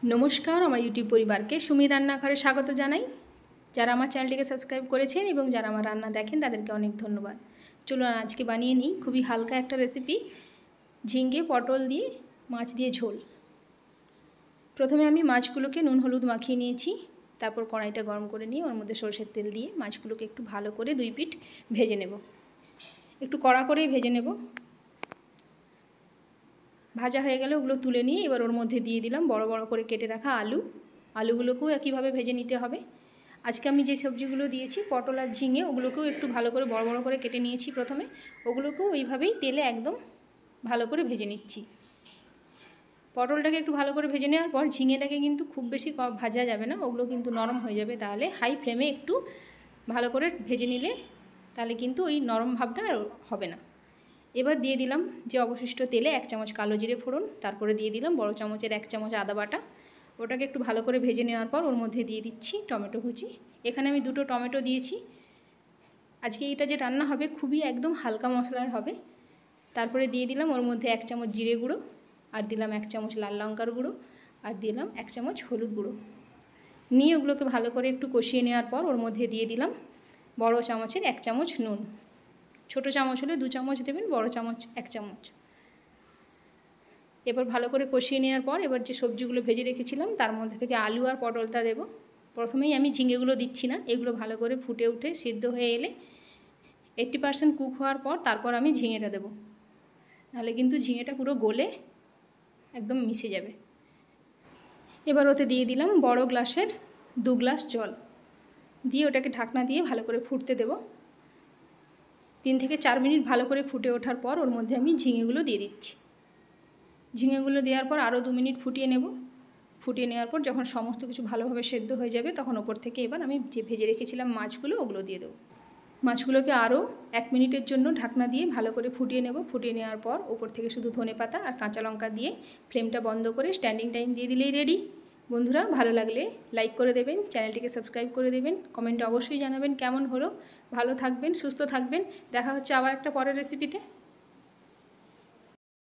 नमस्कार আমার ইউটিউব পরিবারকে সুমি রান্নাঘরে স্বাগত জানাই। যারা আমার চ্যানেলটিকে সাবস্ক্রাইব করেছেন এবং যারা আমার রান্না দেখেন তাদেরকে অনেক ধন্যবাদ। চলুন আজকে বানিয়ে নিই খুবই হালকা একটা রেসিপি, ঝিঙে পটল দিয়ে মাছ দিয়ে ঝোল। প্রথমে আমি মাছগুলোকে নুন হলুদ মাখিয়ে নিয়েছি, তারপর কড়াইটা গরম করে নিয়ে ওর মধ্যে সরষের তেল দিয়ে মাছগুলোকে একটু ভালো করে দুই পিঠ ভেজে নেব, একটু কড়া করেই ভেজে নেব। ভাজা হয়ে গেলে ওগুলো তুলে নিয়ে এবার ওর মধ্যে দিয়ে দিলাম বড় বড় করে কেটে রাখা আলুগুলোকেও একইভাবে ভেজে নিতে হবে। আজকে আমি যে সবজিগুলো দিয়েছি পটল আর ঝিঙে, ওগুলোকেও একটু ভালো করে বড় বড় করে কেটে নিয়েছি প্রথমে, ওগুলোকেও ওইভাবেই তেলে একদম ভালো করে ভেজে নিচ্ছি। পটলটাকে একটু ভালো করে ভেজে নেওয়ার পর ঝিঙেটাকে কিন্তু খুব বেশি ভাজা যাবে না, ওগুলো কিন্তু নরম হয়ে যাবে, তাহলে হাই ফ্লেমে একটু ভালো করে ভেজে নিলে তাহলে কিন্তু ওই নরম ভাবটা আর হবে না। এবার দিয়ে দিলাম যে অবশিষ্ট তেলে 1 চামচ কালো জিরে ফোড়ন, তারপরে দিয়ে দিলাম বড় চামচের 1 চামচ আদা বাটা। ওটাকে একটু ভালো করে ভেজে নেওয়ার পর ওর মধ্যে দিয়ে দিচ্ছি টমেটো কুচি। এখানে আমি 2টো টমেটো দিয়েছি। আজকে এটা যে রান্না হবে খুবই একদম হালকা মশলার হবে। তারপরে দিয়ে দিলাম ওর মধ্যে 1 চামচ জিরে গুঁড়ো, আর দিলাম 1 চামচ লাল লঙ্কার গুঁড়ো, আর দিলাম 1 চামচ হলুদ গুঁড়ো। নিয়ে ওগুলোকে ভালো করে একটু কষিয়ে নেওয়ার পর ওর মধ্যে দিয়ে দিলাম বড় চামচের 1 চামচ নুন। ছোটো চামচ হলে 2 চামচ দেবেন, বড় চামচ 1 চামচ। এবার ভালো করে কষিয়ে নেওয়ার পর এবার যে সবজিগুলো ভেজে রেখেছিলাম তার মধ্যে থেকে আলু আর পটলটা দেব। প্রথমেই আমি ঝিঙেগুলো দিচ্ছি না, এগুলো ভালো করে ফুটে উঠে সিদ্ধ হয়ে এলে 80% কুক হওয়ার পর তারপর আমি ঝিঙেটা দেব, নাহলে কিন্তু ঝিঙেটা পুরো গলে একদম মিশে যাবে। এবার ওতে দিয়ে দিলাম বড় গ্লাসের 2 গ্লাস জল, দিয়ে ওটাকে ঢাকনা দিয়ে ভালো করে ফুটতে দেব। 3 থেকে 4 মিনিট ভালো করে ফুটে ওঠার পর ওর মধ্যে আমি ঝিঙেগুলো দিয়ে দিচ্ছি। ঝিঙেগুলো দেওয়ার পর আরও 2 মিনিট ফুটিয়ে নেব। ফুটিয়ে নেওয়ার পর যখন সমস্ত কিছু ভালোভাবে সেদ্ধ হয়ে যাবে তখন ওপর থেকে এবার আমি যে ভেজে রেখেছিলাম মাছগুলো ওগুলো দিয়ে দেবো। মাছগুলোকে আরও 1 মিনিটের জন্য ঢাকনা দিয়ে ভালো করে ফুটিয়ে নেব। ফুটিয়ে নেওয়ার পর ওপর থেকে শুধু ধনেপাতা আর কাঁচা লঙ্কা দিয়ে ফ্লেমটা বন্ধ করে স্ট্যান্ডিং টাইম দিয়ে দিলেই রেডি। বন্ধুরা ভালো লাগলে লাইক করে দেবেন, চ্যানেলটিকে সাবস্ক্রাইব করে দেবেন, কমেন্টে অবশ্যই জানাবেন কেমন হলো। ভালো থাকবেন, সুস্থ থাকবেন, দেখা হচ্ছে আবার একটা পরের রেসিপিতে।